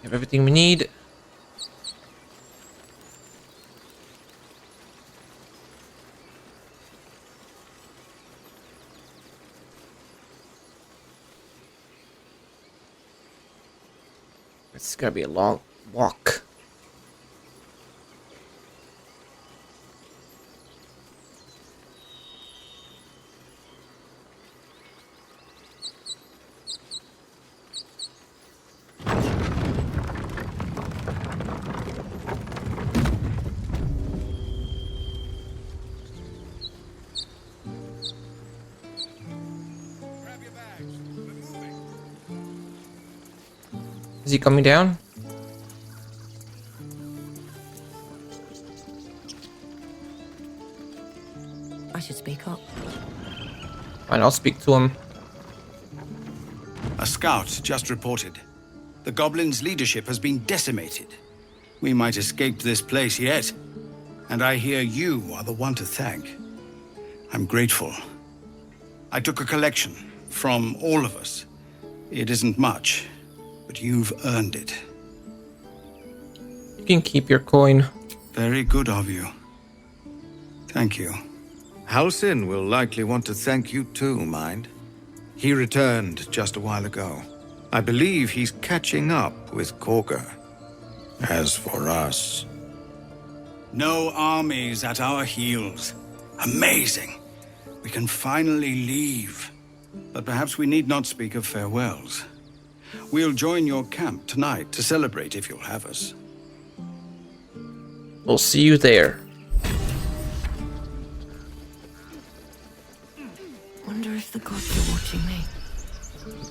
Have everything we need. It's gonna be a long walk. Is he coming down? I should speak up. Fine, I'll speak to him. A scout just reported. The goblins' leadership has been decimated. We might escape this place yet. And I hear you are the one to thank. I'm grateful. I took a collection from all of us. It isn't much, but you've earned it. You can keep your coin. Very good of you. Thank you. Halsin will likely want to thank you too, mind. He returned just a while ago. I believe he's catching up with Korga. As for us... No armies at our heels. Amazing. We can finally leave. But perhaps we need not speak of farewells. We'll join your camp tonight to celebrate if you'll have us. We'll see you there. Wonder if the gods are watching me.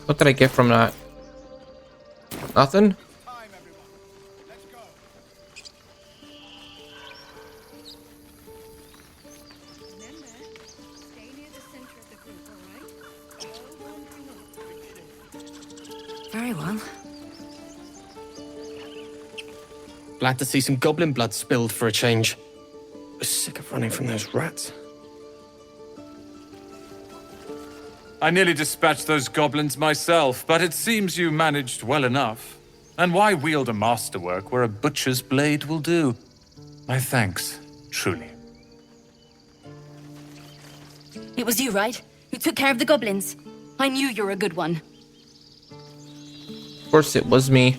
What did I get from that? Nothing? Very well. Glad to see some goblin blood spilled for a change. Sick of running from those rats. I nearly dispatched those goblins myself, but it seems you managed well enough. And why wield a masterwork where a butcher's blade will do? My thanks, truly. It was you, right? Who took care of the goblins? I knew you were a good one. Of course it was me.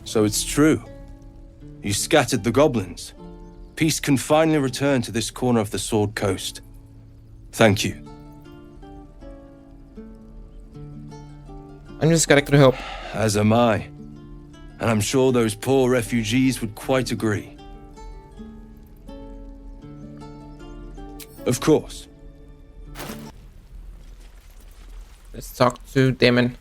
So it's true. You scattered the goblins. Peace can finally return to this corner of the Sword Coast. Thank you. I'm just glad I could help. As am I. And I'm sure those poor refugees would quite agree. Of course. Let's talk to Damon.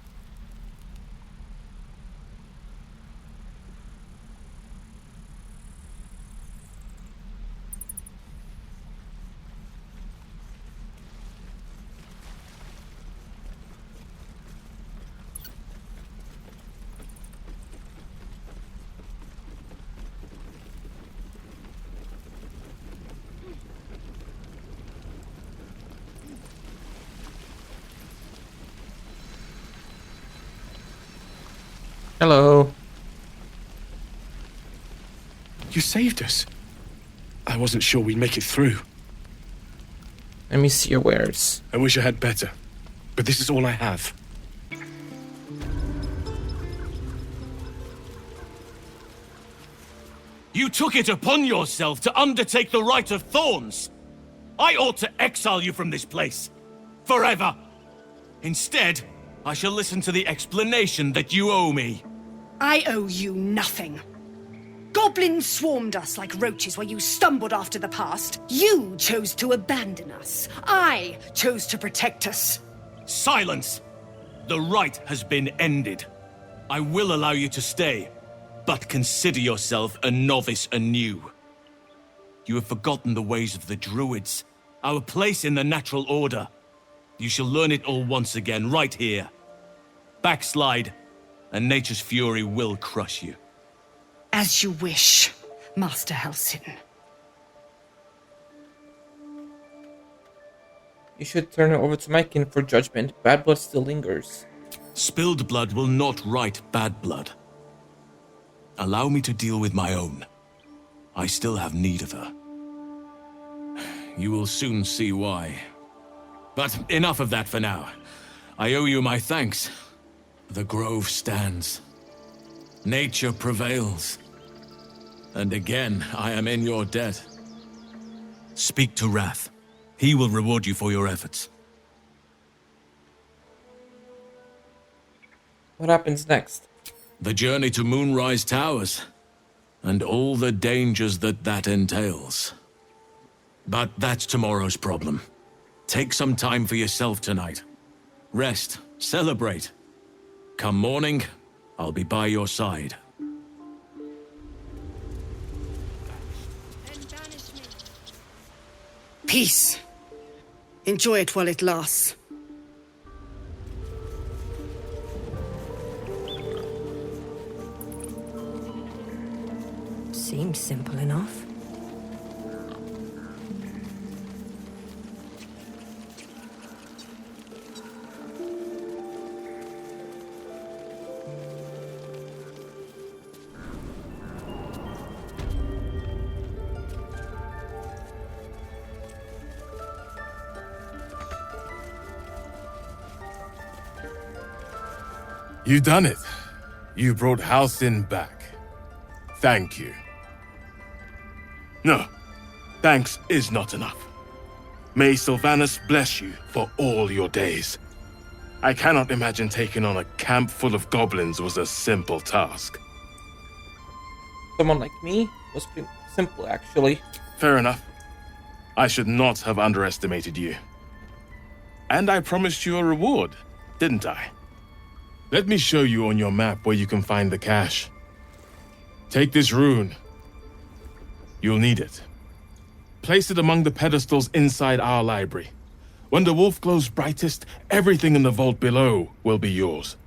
Hello. You saved us. I wasn't sure we'd make it through. Let me see your wares. I wish I had better, but this is all I have. You took it upon yourself to undertake the Rite of Thorns. I ought to exile you from this place. Forever. Instead, I shall listen to the explanation that you owe me. I owe you nothing. Goblins swarmed us like roaches while you stumbled after the past. You chose to abandon us. I chose to protect us. Silence! The rite has been ended. I will allow you to stay, but consider yourself a novice anew. You have forgotten the ways of the druids, our place in the natural order. You shall learn it all once again, right here. Backslide, and nature's fury will crush you. As you wish, Master Halsin. You should turn it over to my kin for judgment. Bad blood still lingers. Spilled blood will not right bad blood. Allow me to deal with my own. I still have need of her. You will soon see why. But enough of that for now. I owe you my thanks. The grove stands. Nature prevails. And again, I am in your debt. Speak to Wrath. He will reward you for your efforts. What happens next? The journey to Moonrise Towers, and all the dangers that entails. But that's tomorrow's problem. Take some time for yourself tonight. Rest, celebrate. Come morning, I'll be by your side. Peace. Enjoy it while it lasts. Seems simple enough. You done it. You brought Halcyon back. Thank you. No, thanks is not enough. May Sylvanus bless you for all your days. I cannot imagine taking on a camp full of goblins was a simple task. Someone like me was pretty simple, actually. Fair enough. I should not have underestimated you. And I promised you a reward, didn't I? Let me show you on your map where you can find the cache. Take this rune. You'll need it. Place it among the pedestals inside our library. When the wolf glows brightest, everything in the vault below will be yours.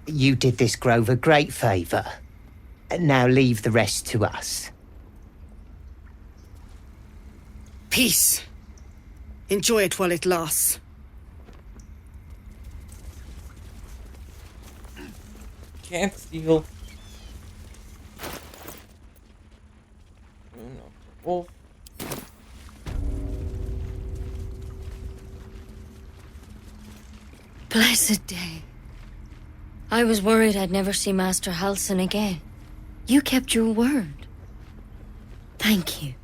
You did this grove a great favor. Now leave the rest to us. Peace. Enjoy it while it lasts. Can't steal. No. Wolf. Blessed day. I was worried I'd never see Master Halsin again. You kept your word. Thank you.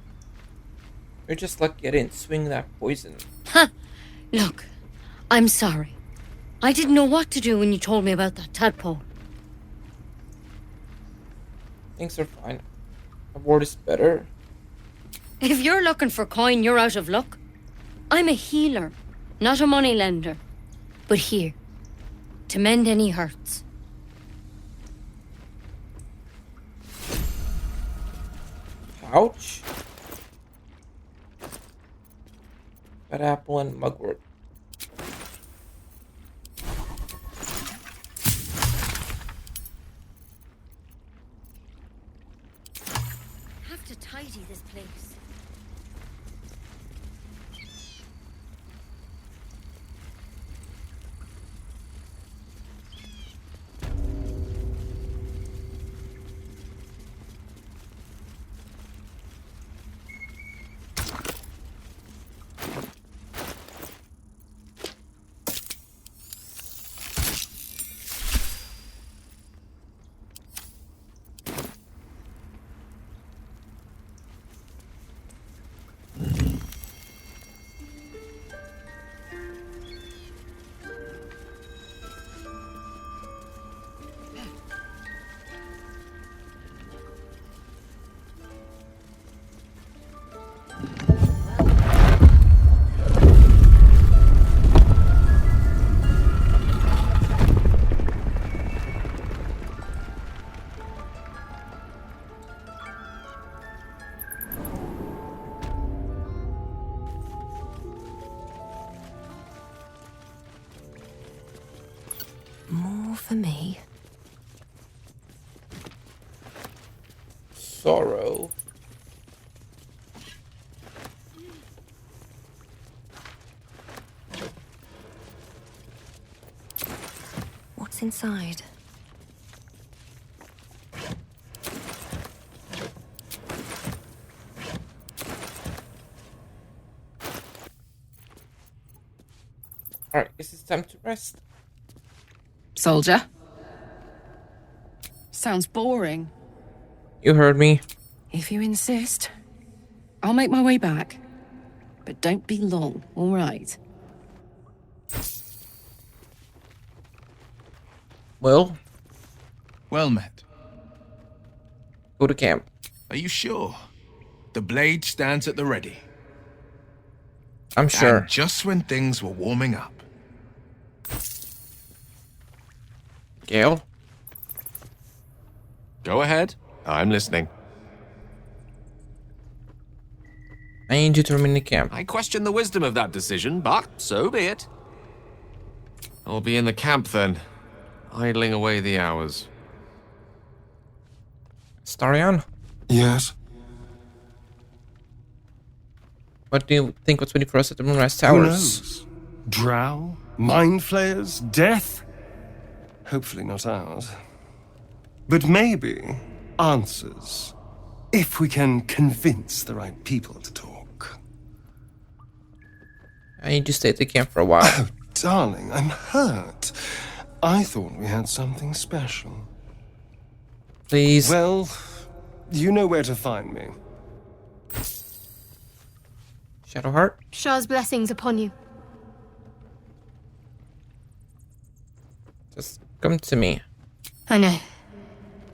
You're just lucky I didn't swing that poison. Ha! Look, I'm sorry. I didn't know what to do when you told me about that tadpole. Things are fine. A ward is better. If you're looking for coin, you're out of luck. I'm a healer, not a moneylender. But here, to mend any hurts. Ouch. Bad apple and mugwort. Have to tidy this place. More for me. sorrow. What's inside? Alright, guess it's time to rest. Soldier? Sounds boring. You heard me. If you insist, I'll make my way back. But don't be long, all right? Well, Well met. go to camp. Are you sure? The blade stands at the ready. I'm sure. And just when things were warming up. Gale? Go ahead. I'm listening. I need you to remain in camp. I question the wisdom of that decision, but so be it. I'll be in the camp then, idling away the hours. Starion? Yes? What do you think what's waiting for us at the Moonrise Who Towers? knows? Drow? Mind flayers? Death? Hopefully not ours. But maybe answers. If we can convince the right people to talk. I need to stay at the camp for a while. Oh, darling, I'm hurt. I thought we had something special. Please. Well, you know where to find me. Shadowheart? Shah's blessings upon you. Just come to me. I know.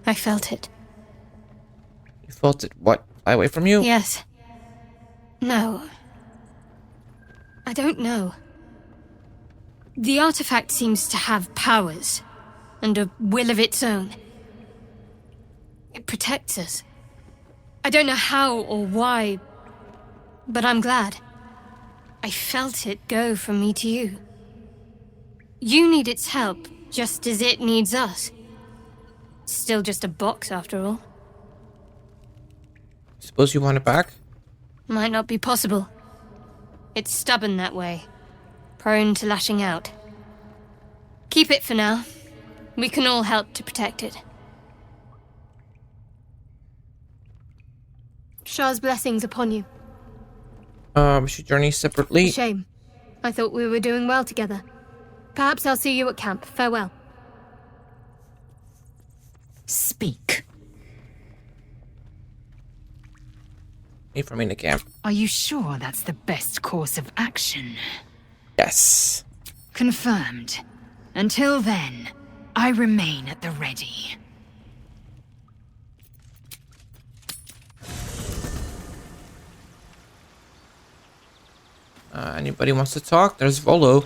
I felt it. You felt it, what? Fly away from you? Yes. No. I don't know. The artifact seems to have powers, and a will of its own. It protects us. I don't know how or why, but I'm glad. I felt it go from me to you. You need its help, just as it needs us. Still just a box, after all. Suppose you want it back? Might not be possible. It's stubborn that way. Prone to lashing out. Keep it for now. We can all help to protect it. Shah's blessings upon you. We should journey separately. Shame. I thought we were doing well together. Perhaps I'll see you at camp. Farewell. Speak. Need for me in the camp. Are you sure that's the best course of action? Yes. Confirmed. Until then, I remain at the ready. Anybody wants to talk? There's Volo.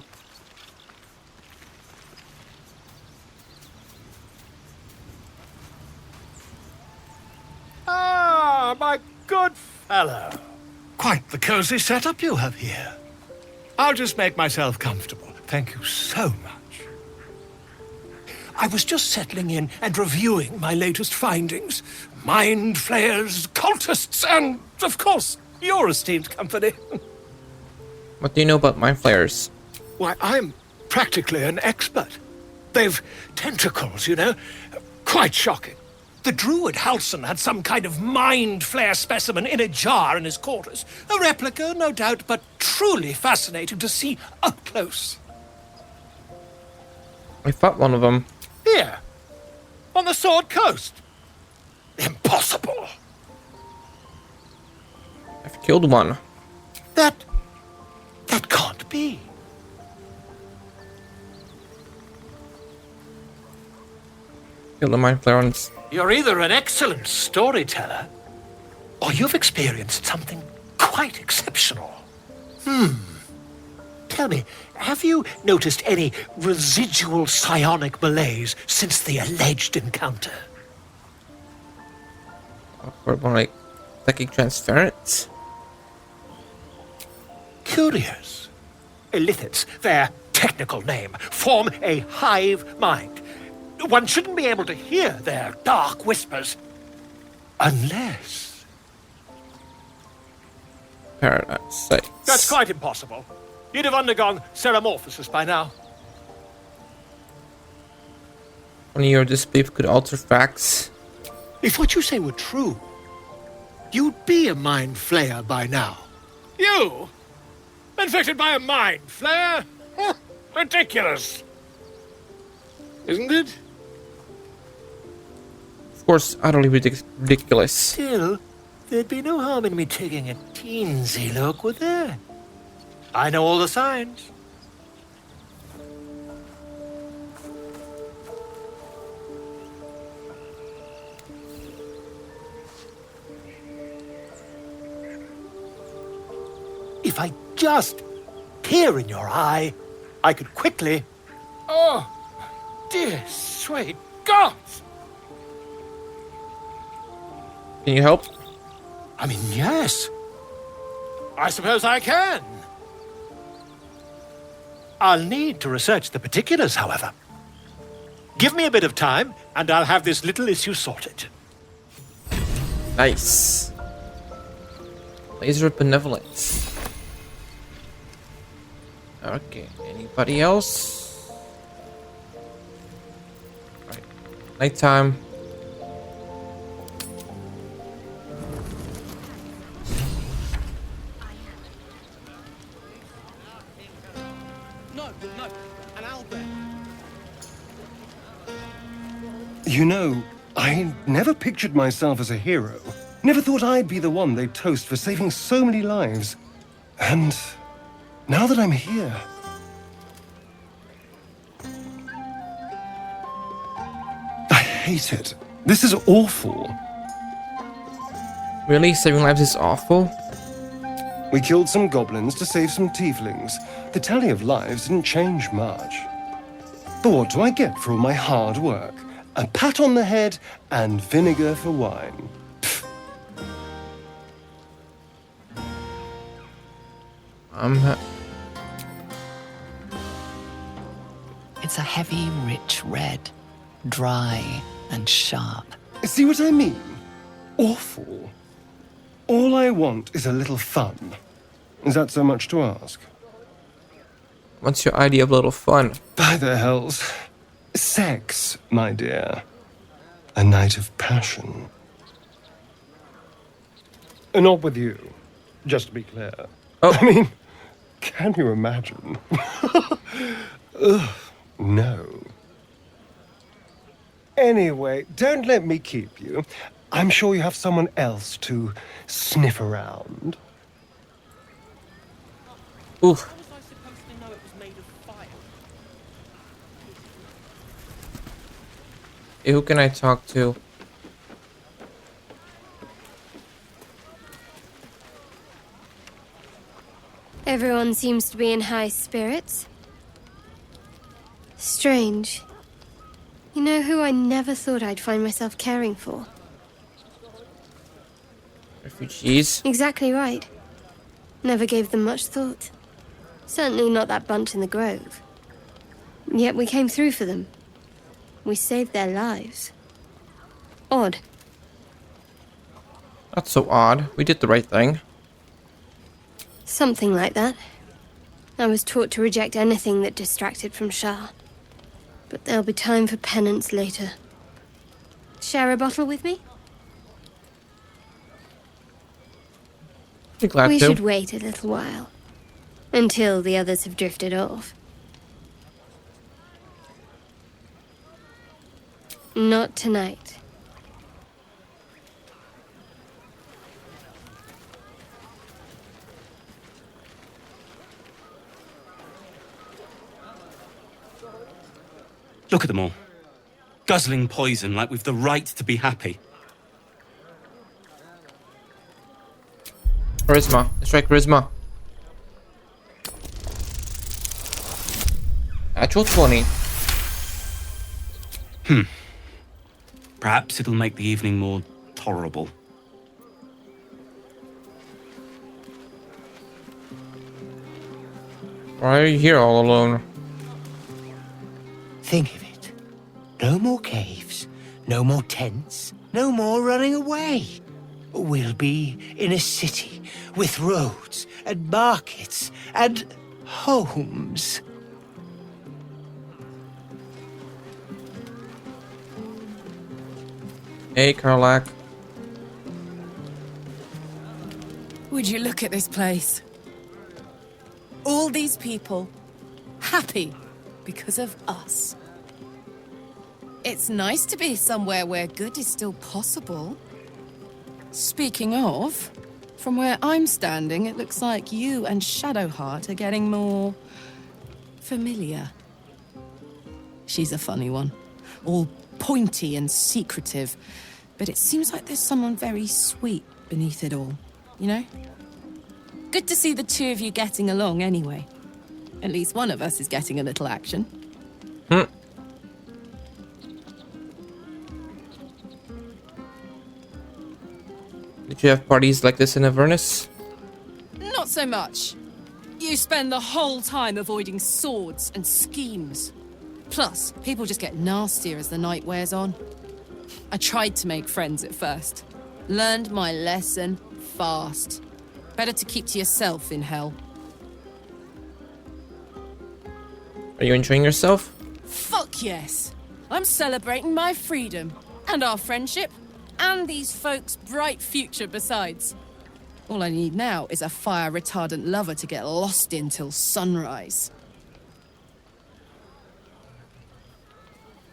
Ah, my good fellow. Quite the cozy setup you have here. I'll just make myself comfortable. Thank you so much. I was just settling in and reviewing my latest findings. Mind flayers, cultists, and, of course, your esteemed company. What do you know about mind flayers? Why, I'm practically an expert. They've tentacles, you know. Quite shocking. The druid Halson had some kind of mind flare specimen in a jar in his quarters. A replica, no doubt, but truly fascinating to see up close. I fought one of them. Here, on the Sword Coast. Impossible. I've killed one. That can't be. Killed a mind flayer on... You're either an excellent storyteller, or you've experienced something quite exceptional. Tell me, have you noticed any residual psionic malaise since the alleged encounter? Or more like psychic transference? Curious. Illithids, their technical name, form a hive mind. One shouldn't be able to hear their dark whispers. Unless... Paradise Sites. That's quite impossible. You'd have undergone ceremorphosis by now. Only your disbelief could alter facts. If what you say were true, you'd be a mind flayer by now. You? Infected by a mind flayer? Ridiculous. Isn't it? Of course, utterly ridiculous. Still, there'd be no harm in me taking a teensy look, would there? I know all the signs. If I just peer in your eye, I could quickly... Oh, dear sweet gods! Can you help? I mean, yes. I suppose I can. I'll need to research the particulars, however. Give me a bit of time, and I'll have this little issue sorted. Nice. Laser of Benevolence. Okay, anybody else? Right. Nighttime. You know, I never pictured myself as a hero. Never thought I'd be the one they'd toast for saving so many lives. And now that I'm here... I hate it. This is awful. Really? Saving lives is awful? We killed some goblins to save some tieflings. The tally of lives didn't change much. But what do I get for all my hard work? A pat on the head and vinegar for wine. It's a heavy, rich red, dry and sharp. See what I mean? Awful. All I want is a little fun. Is that so much to ask? What's your idea of a little fun? By the hells. Sex, my dear. A night of passion. Not with you, just to be clear. Oh. I mean, can you imagine? Ugh, no. Anyway, don't let me keep you. I'm sure you have someone else to sniff around. Ooh. Hey, who can I talk to? Everyone seems to be in high spirits. Strange. You know who I never thought I'd find myself caring for? Refugees? Exactly right. Never gave them much thought. Certainly not that bunch in the grove. Yet we came through for them. We saved their lives. Odd. Not so odd. We did the right thing. Something like that. I was taught to reject anything that distracted from Shah. But there'll be time for penance later. Share a bottle with me? Be glad we to. should wait a little while. Until the others have drifted off. Not tonight. Look at them all. Guzzling poison like we've the right to be happy. Charisma. Let's try charisma. Actual 20. Perhaps it'll make the evening more tolerable. Why are you here all alone? Think of it. No more caves, No more tents, no more running away. We'll be in a city with roads and markets and homes. Hey, Karlak. Would you look at this place? All these people happy because of us. It's nice to be somewhere where good is still possible. Speaking of, from where I'm standing, it looks like you and Shadowheart are getting more familiar. She's a funny one, all pointy and secretive, but it seems like there's someone very sweet beneath it all, you know? Good to see the two of you getting along anyway. At least one of us is getting a little action. Did you have parties like this in Avernus? Not so much. You spend the whole time avoiding swords and schemes. Plus, people just get nastier as the night wears on. I tried to make friends at first. Learned my lesson fast. Better to keep to yourself in hell. Are you enjoying yourself? Fuck yes. I'm celebrating my freedom. And our friendship. And these folks' bright future besides. All I need now is a fire-retardant lover to get lost in till sunrise.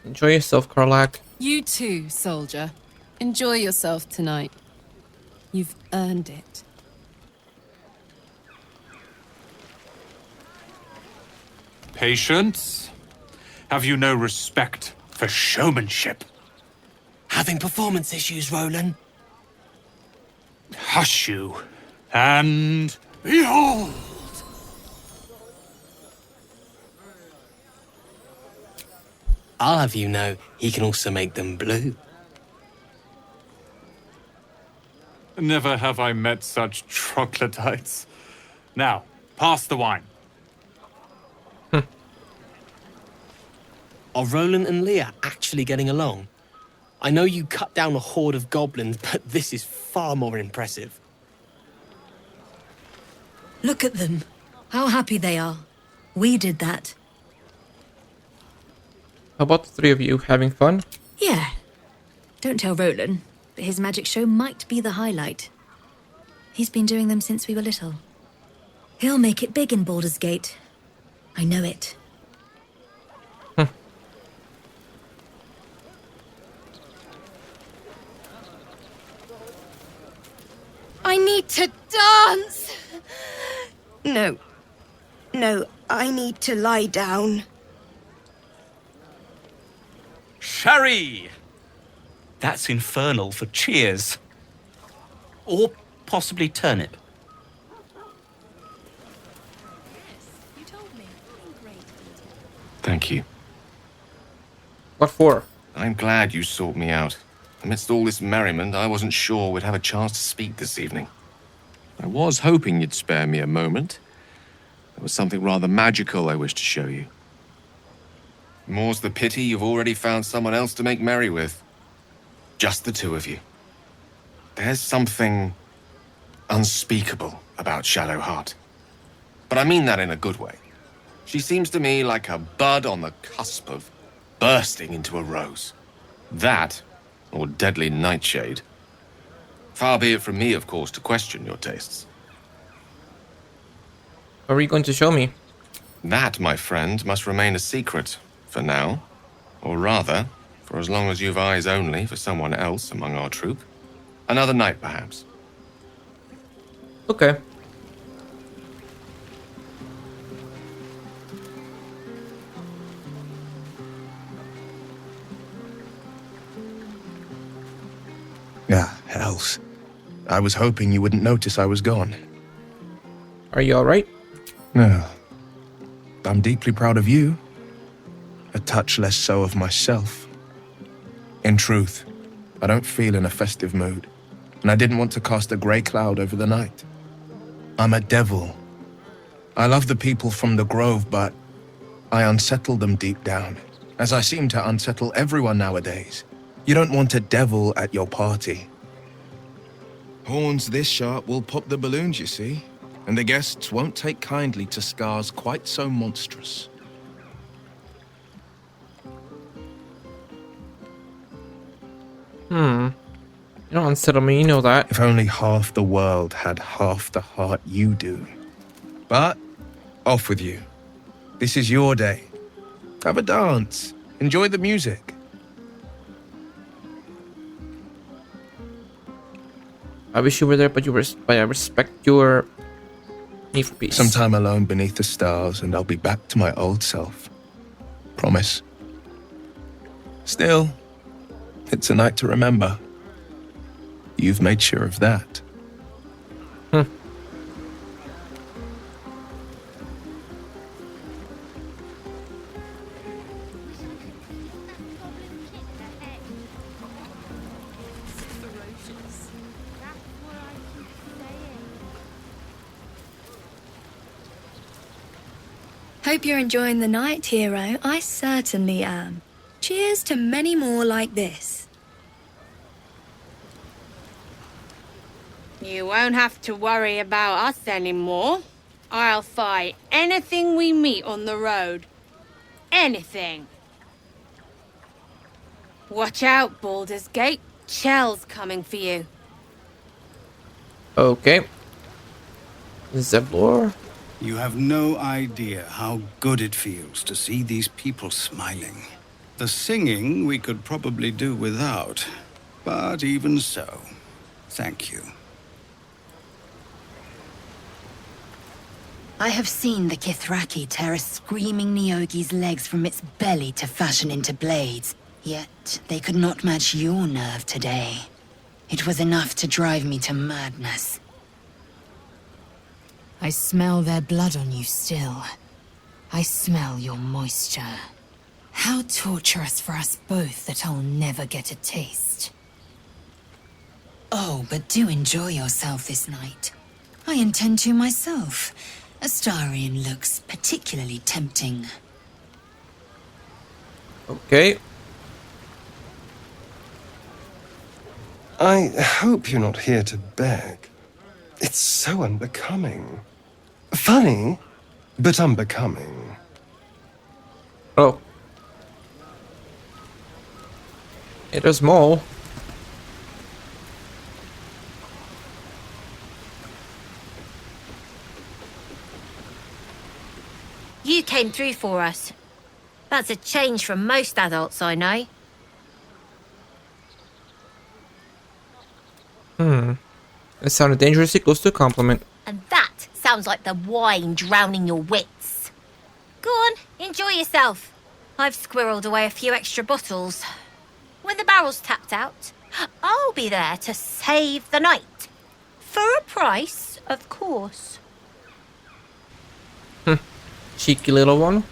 Enjoy yourself, Karlak. You too, soldier. Enjoy yourself tonight. You've earned it. Patience? Have you no respect for showmanship? Having performance issues, Roland? Hush you, and behold! I'll have you know, he can also make them blue. Never have I met such troglodytes. Now, pass the wine. Are Roland and Leah actually getting along? I know you cut down a horde of goblins, but this is far more impressive. Look at them. How happy they are. We did that. How about the three of you having fun? Yeah. Don't tell Roland, but his magic show might be the highlight. He's been doing them since we were little. He'll make it big in Baldur's Gate. I know it. I need to dance! No. No, I need to lie down. Sherry! That's infernal for cheers. Or possibly turnip. Thank you. What for? I'm glad you sought me out. Amidst all this merriment, I wasn't sure we'd have a chance to speak this evening. I was hoping you'd spare me a moment. There was something rather magical I wished to show you. More's the pity you've already found someone else to make merry with. Just the two of you. There's something unspeakable about Shadowheart. But I mean that in a good way. She seems to me like a bud on the cusp of bursting into a rose. That, or deadly nightshade. Far be it from me, of course, to question your tastes. What are you going to show me? That, my friend, must remain a secret, for now. Or rather, for as long as you've eyes only for someone else among our troop. Another night, perhaps. Okay. Ah, hells. I was hoping you wouldn't notice I was gone. Are you alright? No. I'm deeply proud of you. A touch less so of myself. In truth, I don't feel in a festive mood, and I didn't want to cast a grey cloud over the night. I'm a devil. I love the people from the Grove, but I unsettle them deep down, as I seem to unsettle everyone nowadays. You don't want a devil at your party. Horns this sharp will pop the balloons, you see, and the guests won't take kindly to scars quite so monstrous. You don't unsettle me, you know that. If only half the world had half the heart you do. But, off with you. This is your day. Have a dance. Enjoy the music. I wish you were there, but I respect your need for peace. Some time alone beneath the stars, and I'll be back to my old self. Promise. Still, it's a night to remember. You've made sure of that. Hope you're enjoying the night, hero. I certainly am. Cheers to many more like this. You won't have to worry about us anymore. I'll fight anything we meet on the road. Anything. Watch out, Baldur's Gate. Chell's coming for you. Okay. Zeblor. You have no idea how good it feels to see these people smiling. The singing we could probably do without, but even so, thank you. I have seen the Kithraki tear a screaming Neogi's legs from its belly to fashion into blades, yet they could not match your nerve today. It was enough to drive me to madness. I smell their blood on you still. I smell your moisture. How torturous for us both that I'll never get a taste. Oh, but do enjoy yourself this night. I intend to myself. Astarion looks particularly tempting. Okay. I hope you're not here to beg. It's so unbecoming. Funny, but unbecoming. Oh. It is more. You came through for us. That's a change from most adults I know. It sounded dangerously close to a compliment. And that sounds like the wine drowning your wits. Go on, enjoy yourself. I've squirreled away a few extra bottles. When the barrel's tapped out, I'll be there to save the night. For a price, of course. Cheeky little one.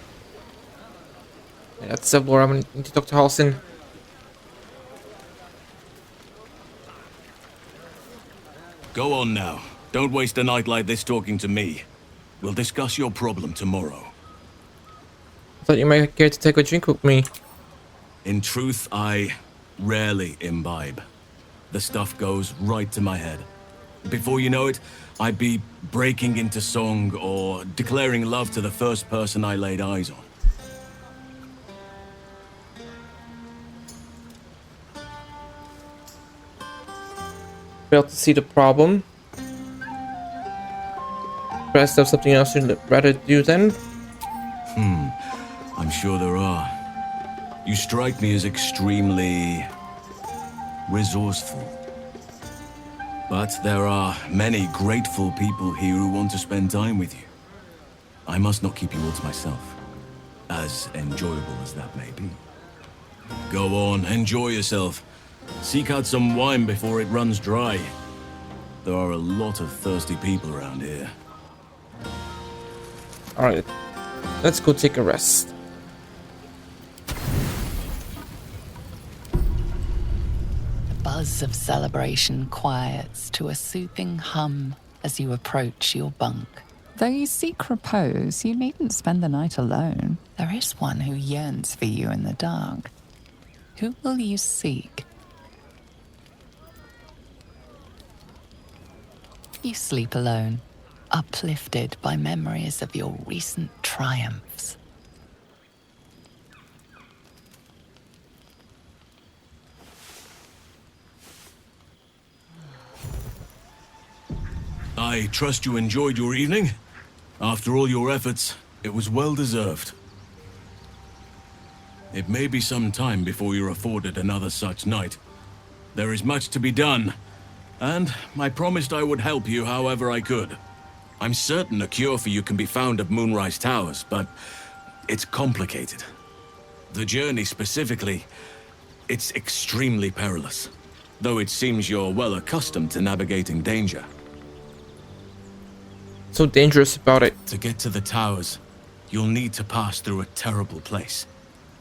Yeah, that's Zeblor. I'm gonna need to talk to Halsin. Go on now. Don't waste a night like this talking to me. We'll discuss your problem tomorrow. I thought you might care to take a drink with me. In truth, I rarely imbibe. The stuff goes right to my head. Before you know it, I'd be breaking into song or declaring love to the first person I laid eyes on. Fail to see the problem. Rest of something else you'd rather do then? I'm sure there are. You strike me as extremely resourceful. But there are many grateful people here who want to spend time with you. I must not keep you all to myself, as enjoyable as that may be. Go on, enjoy yourself. Seek out some wine before it runs dry. There are a lot of thirsty people around here. Alright, let's go take a rest. The buzz of celebration quiets to a soothing hum as you approach your bunk. Though you seek repose, you needn't spend the night alone. There is one who yearns for you in the dark. Who will you seek? You sleep alone, uplifted by memories of your recent triumphs. I trust you enjoyed your evening. After all your efforts, it was well deserved. It may be some time before you're afforded another such night. There is much to be done, and I promised I would help you however I could. I'm certain a cure for you can be found at Moonrise Towers, but it's complicated. The journey specifically, it's extremely perilous, though it seems you're well accustomed to navigating danger. So dangerous about it. To get to the towers, you'll need to pass through a terrible place.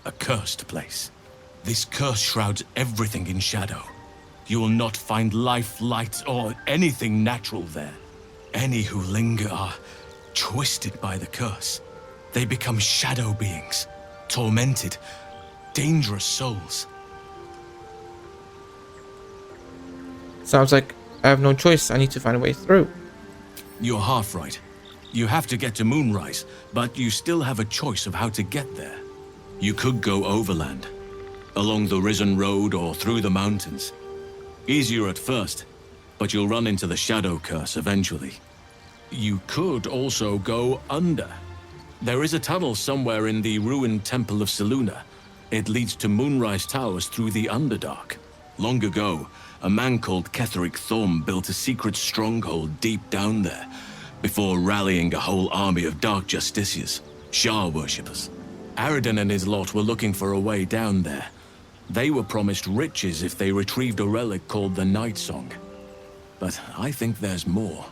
A cursed place. This curse shrouds everything in shadow. You will not find life, light, or anything natural there. Any who linger are twisted by the curse. They become shadow beings, tormented, dangerous souls. Sounds like I have no choice. I need to find a way through. You're half right. You have to get to Moonrise, but you still have a choice of how to get there. You could go overland, along the Risen Road or through the mountains. Easier at first, but you'll run into the Shadow Curse eventually. You could also go under. There is a tunnel somewhere in the ruined Temple of Selûne. It leads to Moonrise Towers through the Underdark. Long ago, a man called Ketheric Thorm built a secret stronghold deep down there, before rallying a whole army of Dark Justiciars, Shah worshippers. Aradin and his lot were looking for a way down there. They were promised riches if they retrieved a relic called the Night Song. But I think there's more.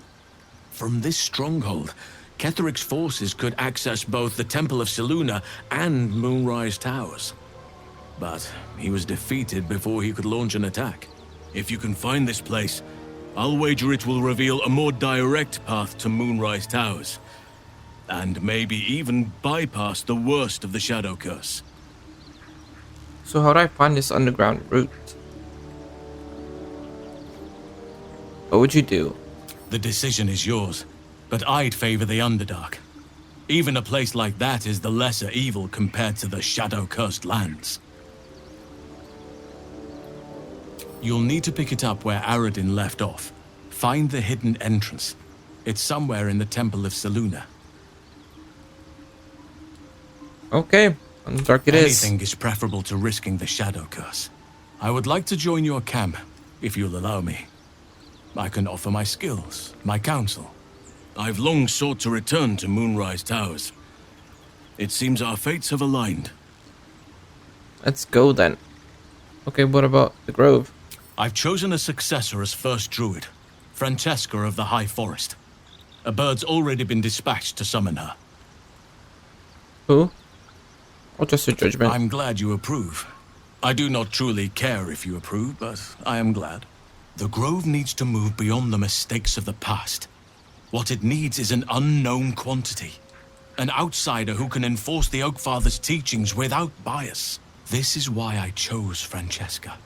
From this stronghold, Ketheric's forces could access both the Temple of Selûne and Moonrise Towers. But he was defeated before he could launch an attack. If you can find this place, I'll wager it will reveal a more direct path to Moonrise Towers. And maybe even bypass the worst of the Shadow Curse. So how do I find this underground route? What would you do? The decision is yours, but I'd favor the Underdark. Even a place like that is the lesser evil compared to the Shadow-cursed lands. You'll need to pick it up where Aradin left off. Find the hidden entrance. It's somewhere in the Temple of Selûne. Okay, Underdark it is. Anything is preferable to risking the Shadow Curse. I would like to join your camp, if you'll allow me. I can offer my skills, my counsel. I've long sought to return to Moonrise Towers. It seems our fates have aligned. Let's go then. Okay, what about the Grove? I've chosen a successor as first druid, Francesca of the High Forest. A bird's already been dispatched to summon her. Who? Or just a judgment? I'm glad you approve. I do not truly care if you approve, but I am glad. The Grove needs to move beyond the mistakes of the past. What it needs is an unknown quantity. An outsider who can enforce the Oakfather's teachings without bias. This is why I chose Francesca.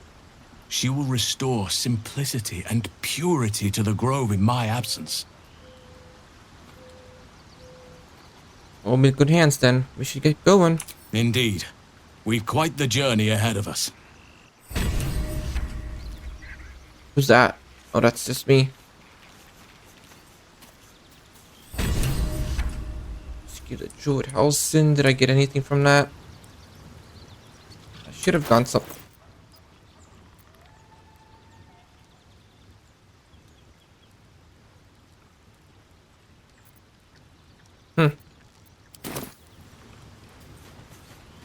She will restore simplicity and purity to the Grove in my absence. All in good hands then. We should get going. Indeed. We've quite the journey ahead of us. Who's that? Oh, that's just me. Rescue the Druid Halsin. Did I get anything from that? I should have done something.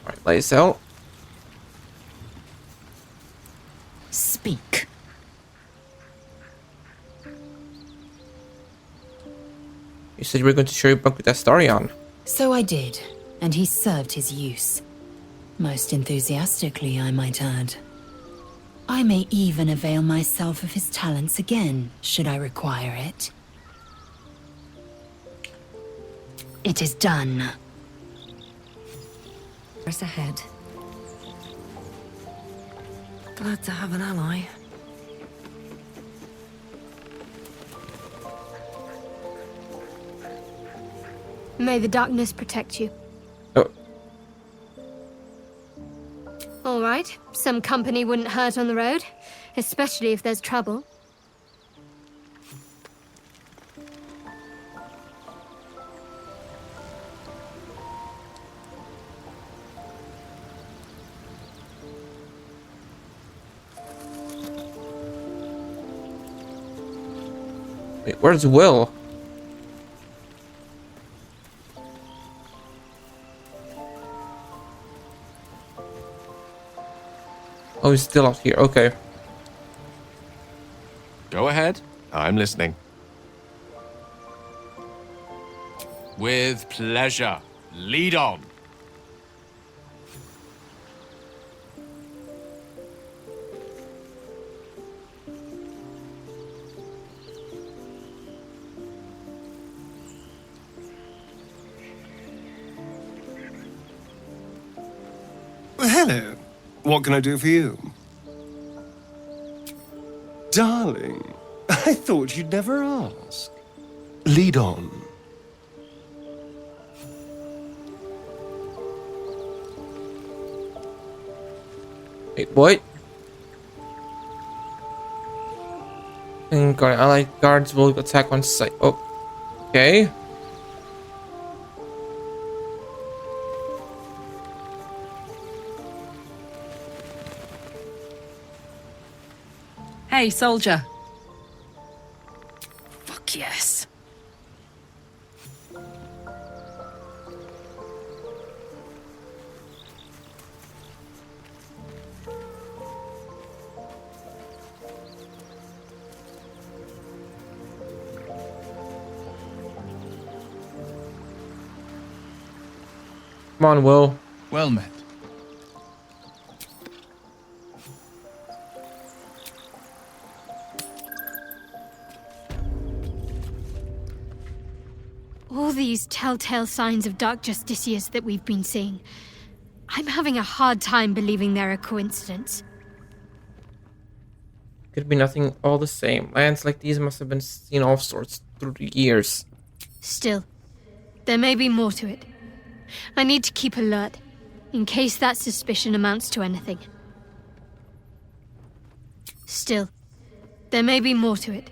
Alright, Lysel. Speak. You said you were going to share your book with Astarion. So I did, and he served his use. Most enthusiastically, I might add. I may even avail myself of his talents again, should I require it. It is done. Press ahead. Glad to have an ally. May the darkness protect you. Oh. All right. Some company wouldn't hurt on the road, especially if there's trouble. Wait, where's Will? Oh, he's still out here. Okay. Go ahead. I'm listening. With pleasure. Lead on. Hello. What can I do for you? Darling, I thought you'd never ask. Lead on. Wait, what? And allied guards will attack on sight. Oh, okay. Hey, soldier. Fuck yes. Come on, Will. Well met. All these telltale signs of Dark Justiciars that we've been seeing. I'm having a hard time believing they're a coincidence. Could be nothing all the same. Lands like these must have been seen all sorts through the years. Still, there may be more to it. I need to keep alert, in case that suspicion amounts to anything. Still, there may be more to it.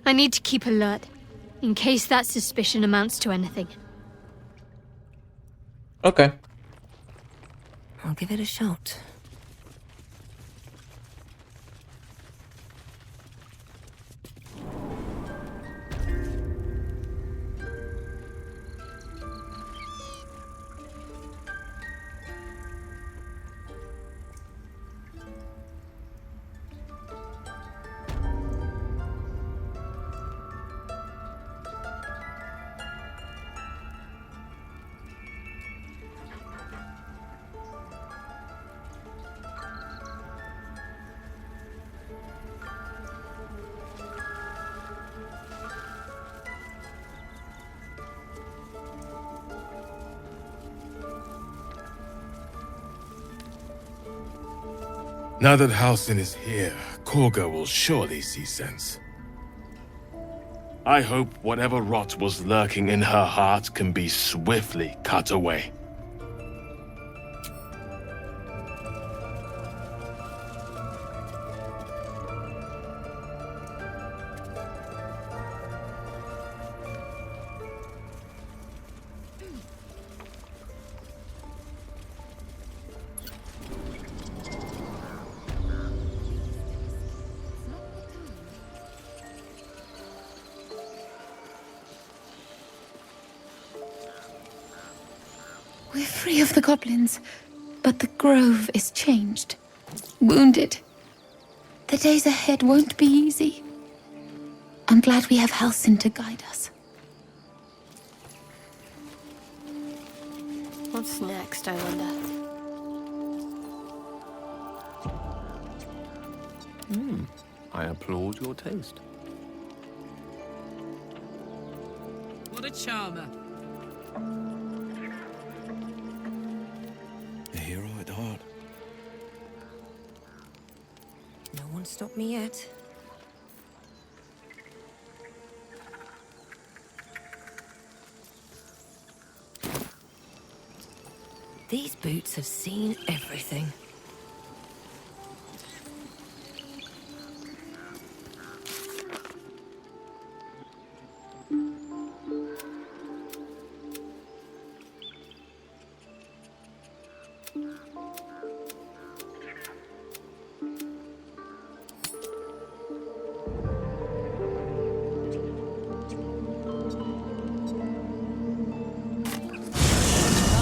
I need to keep alert, in case that suspicion amounts to anything. Okay. I'll give it a shot. Now that Halsin is here, Korga will surely see sense. I hope whatever rot was lurking in her heart can be swiftly cut away. We're free of the goblins, but the grove is changed. Wounded. The days ahead won't be easy. I'm glad we have Halsin to guide us. What's next, I wonder? I applaud your taste. What a charmer. A hero at heart. Can't stop me yet. These boots have seen everything.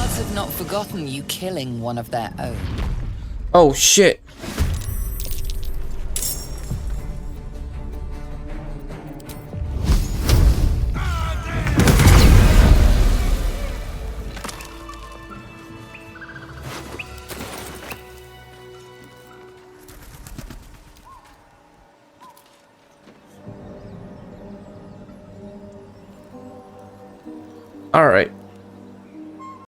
Guards have not forgotten you killing one of their own. Oh shit. All right.